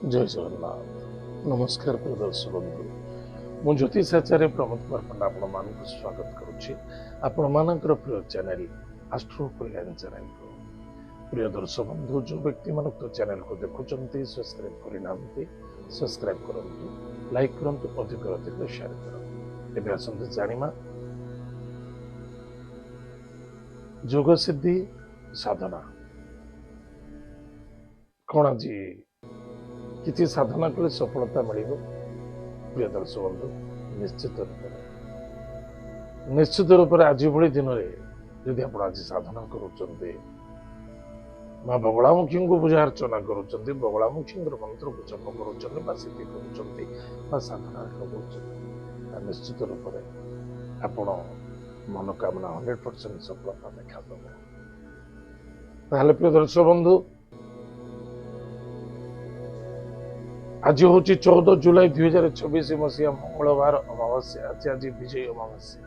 जय जगन्नाथ। नमस्कार प्रिय दर्शक बंधु। मु ज्योतिष आचार्य प्रमोद कुमार पंडा आपण मानक स्वागत करुच्ची आपण मानकर प्रिय चैनल आस्ट्रो कल्याण चैनल को। प्रिय दर्शक बंधु जो व्यक्ति मान चैनल को देखुंत सब्सक्राइब करना सब्सक्राइब करूँ, लाइक करूँ, अधिक अधिक शेयर करूँ। एवं आसते जानिमा जोग सिद्धि साधना कौन आज किसी साधना कले सफलता मिल। प्रिय दर्शक बंधु निश्चित रूप से आज भली दिन में जदि आप आज साधना करुँचे माँ बगलामुखी को पूजा अर्चना करुँच बगलामुखी मंत्र को जप कर साधना कर निश्चित रूप से आपण मनोकामना 100% सफलता देखा दब। प्रिय दर्शक बंधु आज हूँ 14 जुलाई 2024 मसीहा मंगलवार अमावास्या। आज विजय अमावास्या।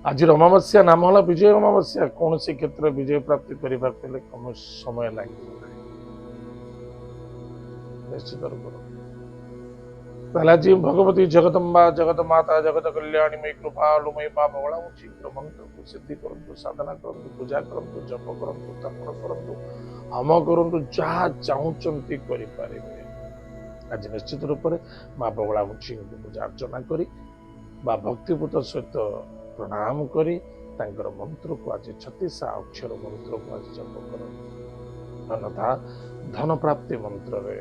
आज अमावास्या नाम है विजय अमावास्या। कौन सी क्षेत्र विजय प्राप्ति करने कम समय लगे निश्चित रूप आज भगवती जगदम्बा जगत माता जगत कल्याणी मई कृपालुमयी माँ बगलामुखी मंत्र को सिद्धि करूँ, साधना करूँ, पूजा करूँ, जप करूँ, तर्पण करूँ, हम करूँ, जहाँ चाहते करें। आज निश्चित रूप से माँ बगलामुखी को पूजा अर्चना करी बा भक्तिपूत सहित प्रणाम करी मंत्र को आज 36 अक्षर मंत्र को आज जप कर अन्यथा धन प्राप्ति मंत्र रे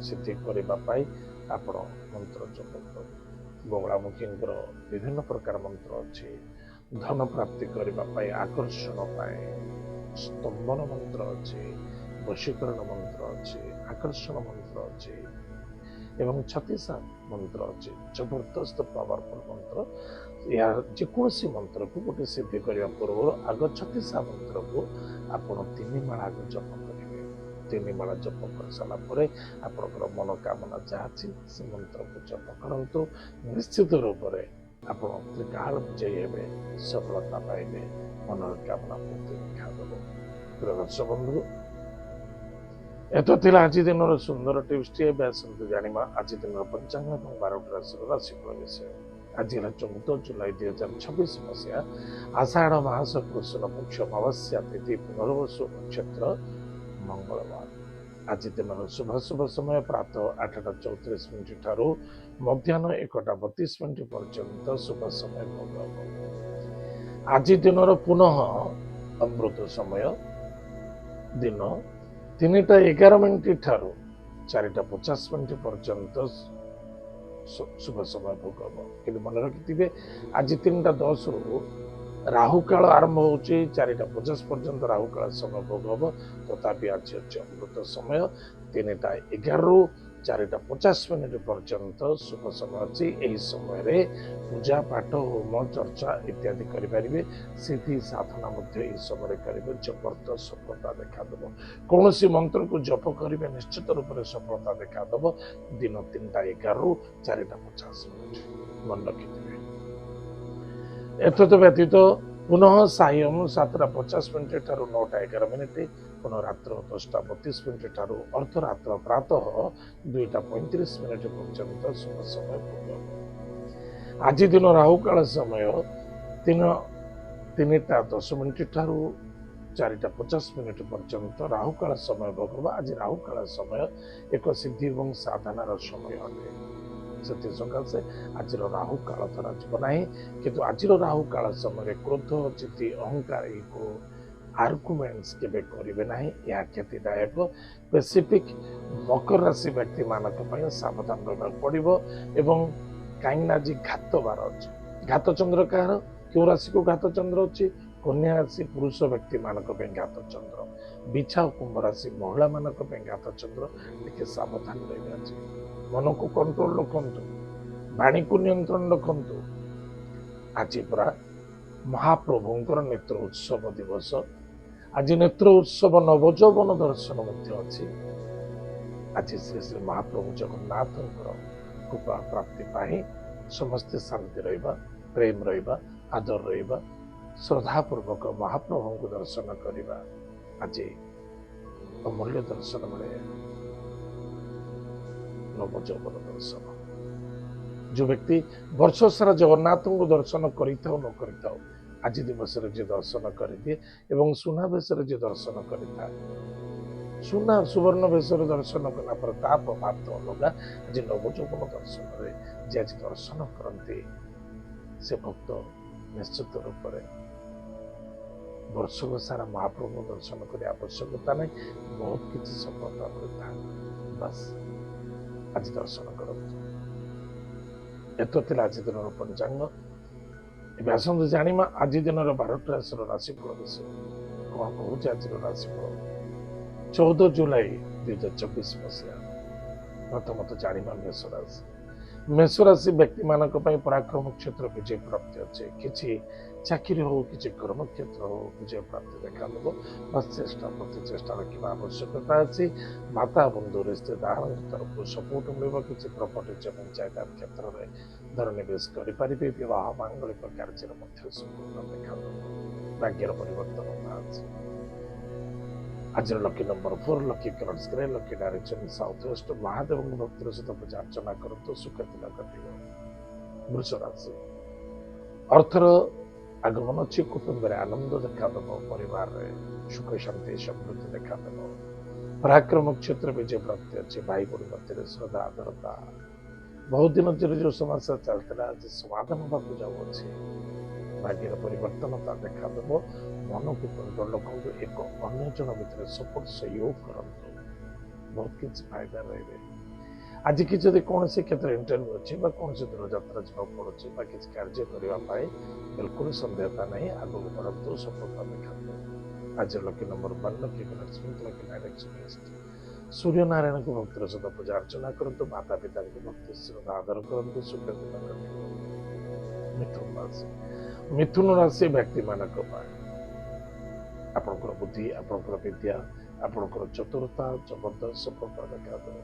सिद्धि करने आपण मंत्र जप कर। बगलामुखी विभिन्न प्रकार मंत्र अच्छे धन प्राप्ति करने आकर्षण पाए स्तंभन मंत्र अच्छे वशीकरण मंत्र अच्छे आकर्षण मंत्र अच्छे एवं 36 मंत्र अच्छे जबरदस्त पावरफुल मंत्र। या जेकोसी मंत्र को गोटे सिद्धि करने पूर्व आग 36 मंत्र को आपण 3 माला जप करेंगे। 3 माला जप कर सारापर आपंकर मनोकामना जहाँ से मंत्र को जप करूँ निश्चित रूप से आप त्रिकाल विजयी हे सफलता पाइबे मनोकामना पूर्ति देखा दब। प्रिय दर्शक बंधु एत आज दिन सुंदर टिप्सटी जाना आज दिन पंचांग और 12 राशिफल विषय। आज है 14 जुलाई 2026 मसीहा आषाढ़ मास कृष्ण पक्ष अमावस्या तिथि पुनर्वसु नक्षत्र मंगलवार। आज दिन शुभ शुभ समय प्रातः 8:34 ठारू मध्याह्न 1:32 पर्यंत शुभ समय भोग। आज दिन पुनः अमृत समय दिन 3:11 ठारू 4:50 पर्यंत शुभ समय भोग हम कि मन रखिथे। आज 3:10 रु राहु काल आरंभ हो 4:50 पर्यंत राहु काल समय भोग हम तथापि आज अच्छे अमृत समय 3:11 रु 4:50 पर्यंत शुभ समय अच्छी। यही समय पूजा पाठ होम चर्चा इत्यादि करें सिद्धि साधना समय करेंगे जबरदस्त सफलता देखा दब। कौन सी मंत्र को जप करेंगे निश्चित रूप से सफलता देखा दब। दिन 3:11 रु 4:50 मन रखिथे। एत व्यतीत पुनः सायं 7:50 ठारू 9:11 पुनः रात्र 10:32 ठारू अर्धरात्र प्रातः 2:35 पर्यंत शुभ समय भोग। आज दिन राहु काल समय 3:10 ठारू 4:50 पर्यंत राहु काल समय भोग। आज राहु काल समय एक सिद्धि और साधनार समय अटे से सकाशे आज राहु काल धरा जीवना किंतु आज राहु काल समय क्रोध चिति अहंकार को आर्गुमेंट्स केबे करिवे नाही। यह क्षतिदायक स्पेसिफिक मकर राशि व्यक्ति मानक सावधान रहा पड़ो। एवं कहीं आज घात बार अच्छे घात चंद्र कह क्यों राशि को घात चंद्र अच्छी कन्या राशि पुरुष व्यक्ति मानक घात चंद्र बिछा और कुंभ राशि महिला मानक घात चंद्र टे सावधान रही। मन को कंट्रोल रखु वाणी को नियंत्रण रखु। आज पूरा महाप्रभुंकर नेत्र उत्सव दिवस। आज नेत्र उत्सव नवजौवन दर्शन अच्छी। आज श्री श्री महाप्रभु जगन्नाथ कृपा प्राप्ति पाई समस्ते शांति रहिबा प्रेम रहिबा आदर रहिबा श्रद्धापूर्वक महाप्रभु को दर्शन करवा आज अमूल्य दर्शन मिले। ନବଯୌବନ ଦର୍ଶନ। ଯେଉଁ ବ୍ୟକ୍ତି ବର୍ଷ ସାରା ଜଗନ୍ନାଥଙ୍କୁ ଦର୍ଶନ କରିଥାଉ ନ କରିଥାଉ, ଆଜି ଦିବସରେ ଯିଏ ଦର୍ଶନ କରିଦିଏ ଏବଂ ସୁନାବେଶରେ ଯିଏ ଦର୍ଶନ କରିଥାଏ, ସୁବର୍ଣ୍ଣ ବେଶରେ ଦର୍ଶନ କଲା ପରେ ତା ପ୍ରଭାବ ତ ଅଲଗା। ଆଜି ନବଯୌବନ ଦର୍ଶନରେ ଯିଏ ଆଜି ଦର୍ଶନ କରନ୍ତି, ସେ ଭକ୍ତ ନିଶ୍ଚିତ ରୂପରେ ବର୍ଷକ ସାରା ମହାପ୍ରଭୁ ଦର୍ଶନ କରିବା ଆବଶ୍ୟକତା ନାହିଁ, ବହୁତ କିଛି ସଫଳତା ମିଳିଥାଏ। ବାସ୍ ଆଜି ଦର୍ଶନ କରନ୍ତୁ। ଏତ ଥିଲା ଆଜି ଦିନର ପଞ୍ଚାଙ୍ଗ। ଏବେ ଆସନ୍ତୁ ଜାଣିବା ଆଜି ଦିନର 12ଟି ରାଶିର ରାଶିଫଳ ବିଷୟ। କଣ କହୁଛି ଆଜିର ରାଶିଫଳ? 14 ଜୁଲାଇ 2024 ମସିହା। ପ୍ରଥମତଃ ଜାଣିବା ମେଷ ରାଶି। ମେଷ ରାଶି ବ୍ୟକ୍ତିମାନଙ୍କ ପାଇଁ ପରାକ୍ରମ କ୍ଷେତ୍ର ବିଜୟ ପ୍ରାପ୍ତି ଅଛି। କିଛି ଚାକିରି ହଉ, କିଛି କର୍ମକ୍ଷେତ୍ର ହଉ, ବିଜୟ ପ୍ରାପ୍ତି ଦେଖାଦେବ। ବାସ୍ ଚେଷ୍ଟା ପ୍ରତି ଚେଷ୍ଟା ରଖିବା ଆବଶ୍ୟକତା ଅଛି। ମାତା ବନ୍ଧୁ ରିସ୍ତେଦାରଙ୍କ ତରଫରୁ ସପୋର୍ଟ ମିଳିବ। କିଛି ପ୍ରପର୍ଟି ଜମି ଜାୟଦାଦ କ୍ଷେତ୍ରରେ ଧର ନିବେଶ କରିପାରିବେ। ବିବାହ ମାଙ୍ଗଳିକ କାର୍ଯ୍ୟରେ ମଧ୍ୟ ସଫଳତା ଦେଖାଦେବ। ଭାଗ୍ୟର ପରିବର୍ତ୍ତନତା ଅଛି। ଆଜିର lucky number 4, lucky colours grey, lucky direction south west. ମହାଦେବଙ୍କ ଭକ୍ତିର ସହିତ ପୂଜା ଅର୍ଚ୍ଚନା କରନ୍ତୁ, ସୁଖ ଦିନ କଟିବ। ବୃଷ ରାଶି। ଅର୍ଥର ଆଗମନ ଅଛି, କୁଟୁମ୍ବରେ ଆନନ୍ଦ ଦେଖାଦେବ, ପରିବାରରେ ସୁଖ ଶାନ୍ତି ସମୃଦ୍ଧି ଦେଖାଦେବ। ପରାକ୍ରମ କ୍ଷେତ୍ର ବିଜୟ ପ୍ରାପ୍ତି ଅଛି। ଭାଇ ଭଉଣୀ ମଧ୍ୟରେ ଶ୍ରଦ୍ଧା ଆଦରତା। ବହୁତ ଦିନ ଧରି ଯେଉଁ ସମସ୍ୟା ଚାଲିଥିଲା ଆଜି ସମାଧାନ ହେବାକୁ ଯାଉଅଛି। ଭାଗ୍ୟର ପରିବର୍ତ୍ତନତା ଦେଖାଦେବ। ମନକୁ କଣ୍ଟ୍ରୋଲ ରଖନ୍ତୁ। ଏକ ଅନ୍ୟ ଜଣ ଭିତରେ ସପୋର୍ଟ ସହଯୋଗ କରନ୍ତୁ, ବହୁତ କିଛି ଫାଇଦା ରହିବେ। ଆଜି କିଛି ଯଦି କୌଣସି କ୍ଷେତ୍ରରେ ଇଣ୍ଟରଭ୍ୟୁ ଅଛି ବା କୌଣସି ଦୂରଯାତ୍ରା ଯିବାକୁ ପଡୁଛି ବା କିଛି କାର୍ଯ୍ୟ କରିବା ପାଇଁ ବିଲକୁଲ ସନ୍ଦେହତା ନାହିଁ, ଆଗକୁ ବଢନ୍ତୁ, ସଫଳତା ଦେଖାନ୍ତୁ। ଆଜିର lucky number 1, lucky colour pink, lucky direction east. ସୂର୍ଯ୍ୟନାରାୟଣଙ୍କୁ ଭକ୍ତିର ସହିତ ପୂଜା ଅର୍ଚ୍ଚନା କରନ୍ତୁ, ମାତା ପିତାଙ୍କୁ ଭକ୍ତି ଶ୍ରଦ୍ଧା ଆଦର କରନ୍ତୁ, ସୁଖ ଦିନ କଟିବ। ମିଥୁନ ରାଶି। ମିଥୁନ ରାଶି ବ୍ୟକ୍ତିମାନଙ୍କ ପାଇଁ ଆପଣଙ୍କର ବୁଦ୍ଧି, ଆପଣଙ୍କର ବିଦ୍ୟା, ଆପଣଙ୍କର ଚତୁରତା ଜବରଦସ୍ତ ସଫଳତା ଦେଖାଦେବ।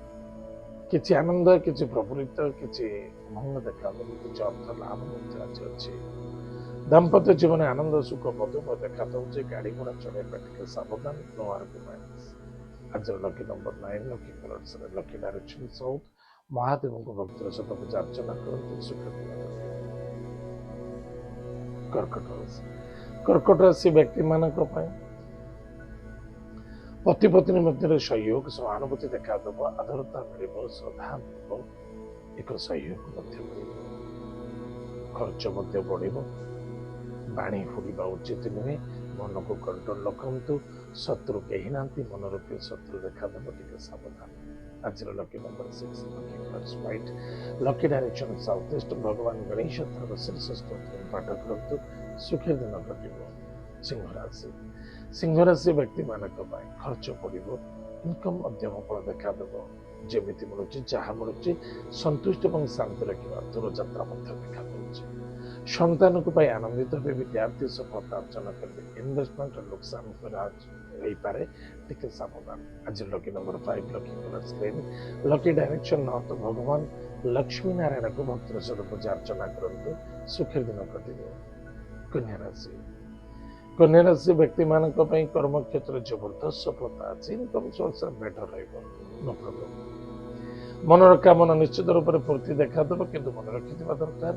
କିଛି ଆନନ୍ଦ, କିଛି ପ୍ରଫୁଲ୍ଲିତ, କିଛି ଉମଙ୍ଗ ଦେଖାଦେବ। କିଛି ଅର୍ଥ ଲାଭ ମଧ୍ୟ ଆଜି ଅଛି। ଦାମ୍ପତ୍ୟ ଜୀବନରେ ଆନନ୍ଦ ସୁଖ ମଧୁମୟ ଦେଖାଦେଉଛି। ଗାଡି ଘୋଡା ଚଳେଇବା ଟିକେ ସାବଧାନ, ନୋ ଆର୍ଗୁମେଣ୍ଟସ୍। ଆଜିର ଲକି ନମ୍ବର 9, ଲକି କଲର୍ସ ରେ, ଲକି ଡାଇରେକ୍ସନ ସାଉଥ। ମହାଦେବଙ୍କ ଭକ୍ତିର ସହିତ ପୂଜା ଅର୍ଚ୍ଚନା କରନ୍ତୁ, ସୁଖ ଦିନ କଟିବ। କର୍କଟ ରାଶି। କର୍କଟ ରାଶି ବ୍ୟକ୍ତିମାନଙ୍କ ପାଇଁ ପତି ପତ୍ନୀ ମଧ୍ୟରେ ସହଯୋଗ, ସହାନୁଭୂତି ଦେଖାଦେବ। ଆଦରତା ମିଳିବ, ଶ୍ରଦ୍ଧା ମିଳିବ, ଏକ ସହଯୋଗ ମଧ୍ୟ ମିଳିବ। ଖର୍ଚ୍ଚ ମଧ୍ୟ ବଢିବ। ବାଣୀ ଫୁଲିବା ଉଚିତ ନୁହେଁ। ମନକୁ କଣ୍ଟ୍ରୋଲ ରଖନ୍ତୁ। ଶତ୍ରୁ କେହି ନାହାନ୍ତି, ମନୋରୂପୀ ଶତ୍ରୁ ଦେଖାଦେବ, ଟିକେ ସାବଧାନ। ଆଜିର lucky number 6, lucky colours white, lucky direction south east. ଭଗବାନ ଗଣେଶ ଶୀର୍ଷ ସ୍ତୋତ୍ର ପାଠ କରନ୍ତୁ, ସୁଖୀ ଦିନ କଟିବ। ସିଂହ ରାଶି। ସିଂହ ରାଶି ବ୍ୟକ୍ତିମାନଙ୍କ ପାଇଁ ଖର୍ଚ୍ଚ ପଡିବ, ଇନକମ୍ ମଧ୍ୟମ ଫଳ ଦେଖାଦେବ। ଯେମିତି ମିଳୁଛି ଯାହା ମିଳୁଛି ସନ୍ତୁଷ୍ଟ ଏବଂ ଶାନ୍ତି ରଖିବା। ଦୂରଯାତ୍ରା ମଧ୍ୟ ଦେଖାଦେଉଛି। ସନ୍ତାନଙ୍କ ପାଇଁ ଆନନ୍ଦିତ ହେବେ। ବିଦ୍ୟାର୍ଥୀ ସଫଳତା ଅର୍ଜନ କରିବେ। ଇନଭେଷ୍ଟମେଣ୍ଟ ଲୋକସାନ ହେଇପାରେ, ଟିକେ ସାବଧାନ। ଆଜି lucky number 5, lucky colours green, lucky direction north. ଭଗବାନ ଲକ୍ଷ୍ମୀ ନାରାୟଣଙ୍କୁ ଭକ୍ତିର ସହିତ ପୂଜା ଅର୍ଚ୍ଚନା କରନ୍ତୁ, ସୁଖୀ ଦିନ କଟିବ। କନ୍ୟା ରାଶି। କନ୍ୟା ରାଶି ବ୍ୟକ୍ତିମାନଙ୍କ ପାଇଁ କର୍ମକ୍ଷେତ୍ରରେ ଜବରଦସ୍ତ ସଫଳତା ଅଛି। ଇନକମ୍ ସୋର୍ସରେ ବେଟର ରହିବ, ନୋ ପ୍ରୋବ୍ଲେମ। ମନର କାମନା ନିଶ୍ଚିତ ରୂପରେ ପୂର୍ତ୍ତି ଦେଖାଦେବ, କିନ୍ତୁ ମନେ ରଖିଥିବା ଦରକାର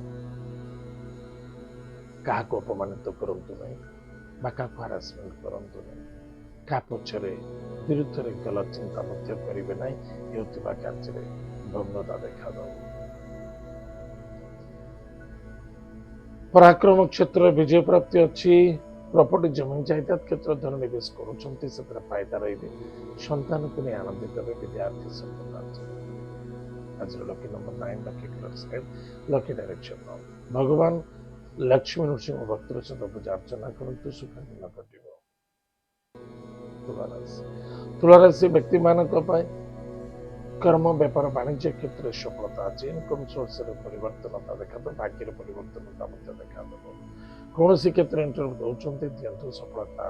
କାହାକୁ ଅପମାନିତ କରନ୍ତୁ ନାହିଁ ବା କାହାକୁ ହାରାସମେଣ୍ଟ କରନ୍ତୁ ନାହିଁ। କାହା ପଛରେ ବିରୁଦ୍ଧରେ ଗଲତ ଚିନ୍ତା ମଧ୍ୟ କରିବେ ନାହିଁ। ହେଉଥିବା କାର୍ଯ୍ୟରେ ଭଗ୍ନତା ଦେଖାଦେବ। ପରାକ୍ରମ କ୍ଷେତ୍ରରେ ବିଜୟ ପ୍ରାପ୍ତି ଅଛି। ପ୍ରପର୍ଟି ଜମି ଜାୟଦାଦ କ୍ଷେତ୍ରରେ ଧନ ନିବେଶ କରୁଛନ୍ତି, ସେଥିରେ ଫାଇଦା ରହିବେ। ସନ୍ତାନକୁ ନେଇ ଆନନ୍ଦିତ ହେବେ। ବିଦ୍ୟାର୍ଥୀ ସଫଳତା ଅର୍ଜନ କରିବେ। ଆଜିର lucky number 9, lucky colours red, lucky direction north. ଭଗବାନ ଲକ୍ଷ୍ମୀ ନୃସିଂହ ଭକ୍ତିର ସହିତ ପୂଜା ଅର୍ଚ୍ଚନା କରନ୍ତୁ, ସୁଖ ଦିନ କଟିବ। ତୁଳା ରାଶି। ତୁଳା ରାଶି ବ୍ୟକ୍ତିମାନଙ୍କ ପାଇଁ କର୍ମ, ବେପାର, ବାଣିଜ୍ୟ କ୍ଷେତ୍ରରେ ସଫଳତା ଅଛି। ଇନକମ୍ ସୋର୍ସରେ ପରିବର୍ତ୍ତନତା ଦେଖାଦେବ। ଭାଗ୍ୟର ପରିବର୍ତ୍ତନତା ମଧ୍ୟ ଦେଖାଦେବ। କୌଣସି କ୍ଷେତ୍ରରେ ଇଣ୍ଟରଭ୍ୟୁ ଦେଉଛନ୍ତି, ଦିଅନ୍ତୁ, ସଫଳତା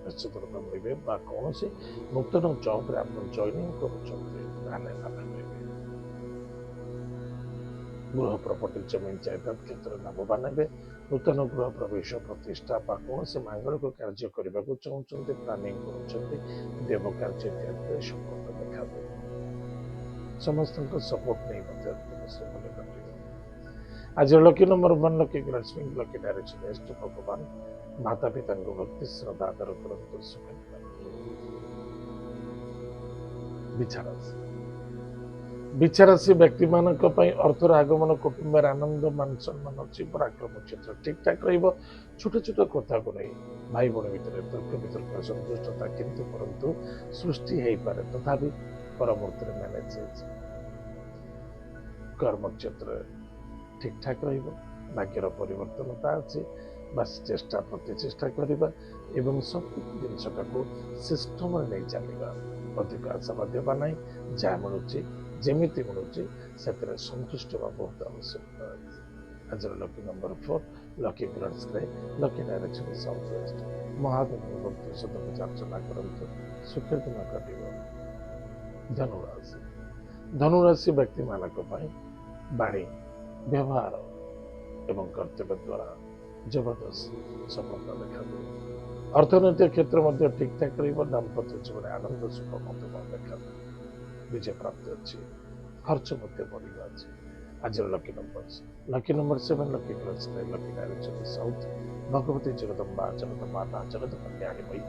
ନିଶ୍ଚିତ ରୂପେ ମିଳିବେ। ବା କୌଣସି ନୂତନ ଜବରେ ଆପଣ ଜଏନିଂ କରୁଛନ୍ତି, ତାହେଲେ ଲାଭ ପାଇବେ। ଗୃହ ପ୍ରପର୍ଟି ଜମି ଜାୟଦାଦ କ୍ଷେତ୍ରରେ ଲାଭବାନ ହେବେ। ନୂତନ ଗୃହ ପ୍ରବେଶ ପ୍ରତିଷ୍ଠା ବା କୌଣସି ମାଙ୍ଗଳିକ କାର୍ଯ୍ୟ କରିବାକୁ ଚାହୁଁଛନ୍ତି, ପ୍ଲାନିଂ କରୁଛନ୍ତି, ଦେବ କାର୍ଯ୍ୟ ଇତ୍ୟାଦିରେ ସଫଳତା ଦେଖାଦେବ। ସମସ୍ତଙ୍କ ସପୋର୍ଟ ନେଇ ମଧ୍ୟ ଦିବସ ଭଲ କଟିବ। ଆଜିର lucky number 1 lucky grand swing lucky direction east ଭଗବାନ ମାତା ପିତାଙ୍କୁ ଭକ୍ତି ଶ୍ରଦ୍ଧା ଆଦର କରନ୍ତୁ ସୁଖ। ବିଚାରାଶୀ ବ୍ୟକ୍ତିମାନଙ୍କ ପାଇଁ ଅର୍ଥର ଆଗମନ, କୁଟୁମ୍ବର ଆନନ୍ଦ, ମାନ ସମ୍ମାନ ଅଛି। ପରାକ୍ରମ କ୍ଷେତ୍ର ଠିକଠାକ ରହିବ। ଛୋଟ ଛୋଟ କଥାକୁ ନେଇ ଭାଇ ଭଉଣୀ ଭିତରେ ତର୍କ ବିତର୍କ ସନ୍ତୁଷ୍ଟତା କିନ୍ତୁ ପରନ୍ତୁ ସୃଷ୍ଟି ହେଇପାରେ, ତଥାପି ପରମୂର୍ତ୍ତିରେ ମ୍ୟାନେଜ ହେଇଛି। କର୍ମକ୍ଷେତ୍ରରେ ଠିକଠାକ ରହିବ। ଭାଗ୍ୟର ପରିବର୍ତ୍ତନତା ଅଛି। ବାସ୍ ଚେଷ୍ଟା ପ୍ରତି ଚେଷ୍ଟା କରିବା ଏବଂ ସବୁ ଜିନିଷଟାକୁ ସିଷ୍ଟମରେ ନେଇ ଚାଲିବା। ଅଧିକ ଆଶାବାଦୀ ହେବା ନାହିଁ। ଯାହା ମିଳୁଛି ଯେମିତି ମିଳୁଛି ସେଥିରେ ସନ୍ତୁଷ୍ଟ ହେବା ବହୁତ ଆବଶ୍ୟକ। ଆଜିର lucky number 4 lucky colour grey lucky direction south west. ମହାଦେବଙ୍କ ଭକ୍ତି ସହିତ ପୂଜା ଅର୍ଚ୍ଚନା କରନ୍ତୁ ସୁଖର ଦିନ କଟିବ। ଧନୁରାଶି। ଧନୁରାଶି ବ୍ୟକ୍ତିମାନଙ୍କ ପାଇଁ ବାଣୀ, ବ୍ୟବହାର ଏବଂ କର୍ତ୍ତବ୍ୟ ଦ୍ୱାରା ଜବରଦସ୍ତ ସଫଳତା ଦେଖାଯିବ। ଅର୍ଥନୈତିକ କ୍ଷେତ୍ର ମଧ୍ୟ ଠିକଠାକ ରହିବ। ଦାମ୍ପତ୍ୟ ଜୀବନରେ ଆନନ୍ଦ ସୁଖ ମଧ୍ୟ ଦେଖାଯିବ। ବିଜୟ ପ୍ରାପ୍ତି ଅଛି। ଖର୍ଚ୍ଚ ମଧ୍ୟ ବଢ଼ିବା ଅଛି। ଆଜିର lucky number 7 lucky colour grey lucky direction south. ଭଗବତୀ ଜଗଦମ୍ବା ଜଗତ ମାତା ଜଗତ କଲ୍ୟାଣୀମୟୀ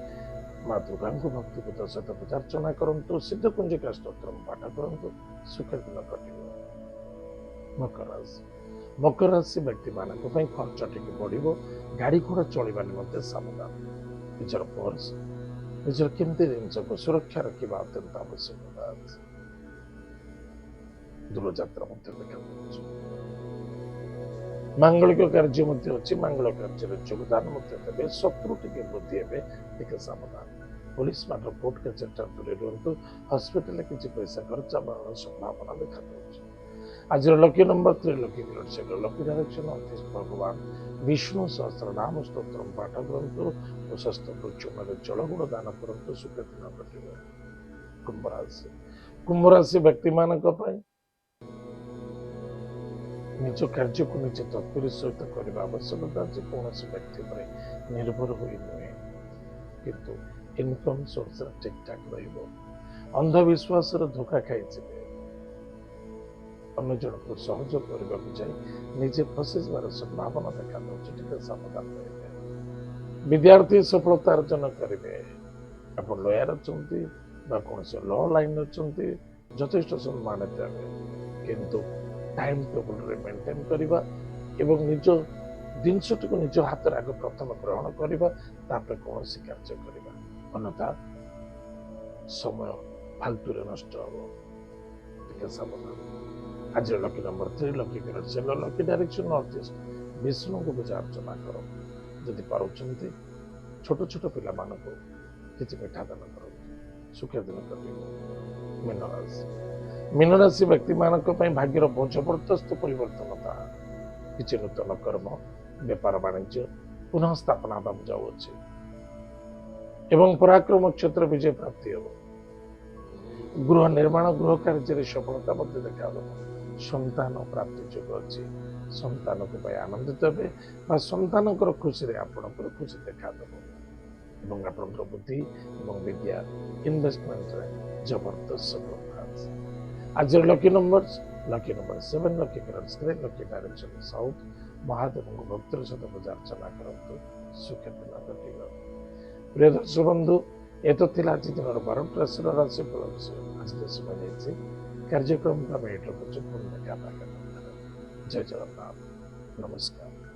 ମା ଦୁର୍ଗାଙ୍କୁ ଭକ୍ତିପୂତ ସହିତ ପୂଜା ଅର୍ଚ୍ଚନା କରନ୍ତୁ। ସିଦ୍ଧ କୁଞ୍ଜିକା ସ୍ତୋତ୍ର ପାଠ କରନ୍ତୁ ସୁଖର ଦିନ କଟିବ। ମକର ରାଶି। ମକର ରାଶି ବ୍ୟକ୍ତିମାନଙ୍କ ପାଇଁ ଖର୍ଚ୍ଚ ଟିକେ ବଢ଼ିବ। ଗାଡ଼ି ଘୋଡ଼ା ଚଳିବା ନିମନ୍ତେ ସାବଧାନ। ନିଜର ପର୍ସ, ନିଜର କେମିତି ଜିନିଷକୁ ସୁରକ୍ଷା ରଖିବା ଅତ୍ୟନ୍ତ ଆବଶ୍ୟକତା ଅଛି। ଦୂରଯାତ୍ରା ମଧ୍ୟ ଦେଖାଯାଉଛି। ମାଙ୍ଗଳିକ କାର୍ଯ୍ୟ ମଧ୍ୟ ଅଛି। ମାଙ୍ଗଳ କାର୍ଯ୍ୟରେ ଯୋଗଦାନ ମଧ୍ୟ ଦେବେ। ଶତ୍ରୁ ଟିକେ ବୃଦ୍ଧି ହେବେ, ଟିକେ ସାବଧାନ। ପୋଲିସ ମାତ୍ର କୋର୍ଟ କଚେରୀଠାରୁ ଦୂରେଇ ରୁହନ୍ତୁ। ହସ୍ପିଟାଲରେ କିଛି ପଇସା ଖର୍ଚ୍ଚ ହେବାର ସମ୍ଭାବନା ଦେଖାଯାଉଛି। ଆଜିର lucky number 3 lucky colour grey lucky direction ଅତିଶ ଭଗବାନ ବିଷ୍ଣୁ ସହସ୍ର ନାମ ସ୍ତୋତ୍ର ପାଠ କରନ୍ତୁ। ପ୍ରଶସ୍ତ ଚୂନରେ ଜଳଗୁଣ ଦାନ କରନ୍ତୁ ସୁଖ ଦିନ କଟିବ। କୁମ୍ଭ ରାଶି। କୁମ୍ଭ ରାଶି ବ୍ୟକ୍ତିମାନଙ୍କ ପାଇଁ ନିଜ କାର୍ଯ୍ୟକୁ ନିଜେ ତତ୍ପର ସହିତ କରିବା ଆବଶ୍ୟକତା ଅଛି। କୌଣସି ବ୍ୟକ୍ତି ଉପରେ ନିର୍ଭର ହୋଇ ନୁହେଁ, କିନ୍ତୁ ଇନକମ୍ ସୋର୍ସରେ ଠିକଠାକ ରହିବ। ଅନ୍ଧବିଶ୍ୱାସର ଧୋକା ଖାଇଯିବେ। ଅନ୍ୟ ଜଣଙ୍କୁ ସହଯୋଗ କରିବାକୁ ଯାଇ ନିଜେ ଫସିଯିବାର ସମ୍ଭାବନା ଦେଖାଯାଉଛି, ଟିକେ ସାବଧାନ ରହିବେ। ବିଦ୍ୟାର୍ଥୀ ସଫଳତା ଅର୍ଜନ କରିବେ। ଆପଣ ଲୟାର ଅଛନ୍ତି ବା କୌଣସି ଲ ଲାଇନ୍ ଅଛନ୍ତି, ଯଥେଷ୍ଟ ସମ୍ମାନିତ ହେବେ, କିନ୍ତୁ ଟାଇମ୍ ଟେବୁଲରେ ମେଣ୍ଟେନ୍ କରିବା ଏବଂ ନିଜ ଜିନିଷଟିକୁ ନିଜ ହାତରେ ଆଗ ପ୍ରଥମ ଗ୍ରହଣ କରିବା, ତାପରେ କୌଣସି କାର୍ଯ୍ୟ କରିବା, ଅନ୍ୟଥା ସମୟ ଫାଲତୁରେ ନଷ୍ଟ ହେବ। ଟିକେ ସାବଧାନ। ଆଜିର lucky number 3 lucky colour grey lucky direction north east. ବିଷ୍ଣୁଙ୍କୁ ପୂଜା ଅର୍ଚ୍ଚନା କର। ଯଦି ପାରୁଛନ୍ତି ଛୋଟ ଛୋଟ ପିଲାମାନଙ୍କୁ କିଛି ମିଠା ଦାନ କରନ୍ତୁ ସୁଖର ଦିନ କଟିବ। ମୀନରାଶି। ମୀନରାଶି ବ୍ୟକ୍ତିମାନଙ୍କ ପାଇଁ ଭାଗ୍ୟର ଜବରଦସ୍ତ ପରିବର୍ତ୍ତନତା। କିଛି ନୂତନ କର୍ମ, ବେପାର ବାଣିଜ୍ୟ ପୁନଃ ସ୍ଥାପନା ହେବାକୁ ଯାଉଅଛି ଏବଂ ପରାକ୍ରମ କ୍ଷେତ୍ର ବିଜୟ ପ୍ରାପ୍ତି ହେବ। ଗୃହ ନିର୍ମାଣ, ଗୃହ କାର୍ଯ୍ୟରେ ସଫଳତା ମଧ୍ୟ ଦେଖାଦେବ। ସନ୍ତାନ ପ୍ରାପ୍ତି ଯୋଗ ଅଛି। ସନ୍ତାନଙ୍କ ପାଇଁ ଆନନ୍ଦିତ ହେବେ ବା ସନ୍ତାନଙ୍କର ଖୁସିରେ ଆପଣଙ୍କର ଖୁସି ଦେଖାଦେବ ଏବଂ ଆପଣଙ୍କର ବୁଦ୍ଧି ଏବଂ ବିଦ୍ୟା ଇନଭେଷ୍ଟମେଣ୍ଟରେ ଜବରଦସ୍ତ ସଫଳତା ଅଛି। ଆଜିର lucky number 7 lucky colour grey lucky direction south. ମହାଦେବଙ୍କୁ ଭକ୍ତିର ସହିତ ପୂଜା ଅର୍ଚ୍ଚନା କରନ୍ତୁ ସୁଖ ଦିନ କଟିବ। ପ୍ରିୟ ଦର୍ଶକ ବନ୍ଧୁ, ଏତ ଥିଲା ଆଜି ଦିନର 12ଟି ରାଶିର ରାଶିଫଳ ବିଷୟ। ଆଜି ଦେଶ ଯାଇଛି କାର୍ଯ୍ୟକ୍ରମକୁ ଆମେ ଏଠି ରଖୁଛୁ। ପୁଣି ଦେଖା ପାଇବା। ଜୟ ଜଗନ୍ନାଥ, ନମସ୍କାର।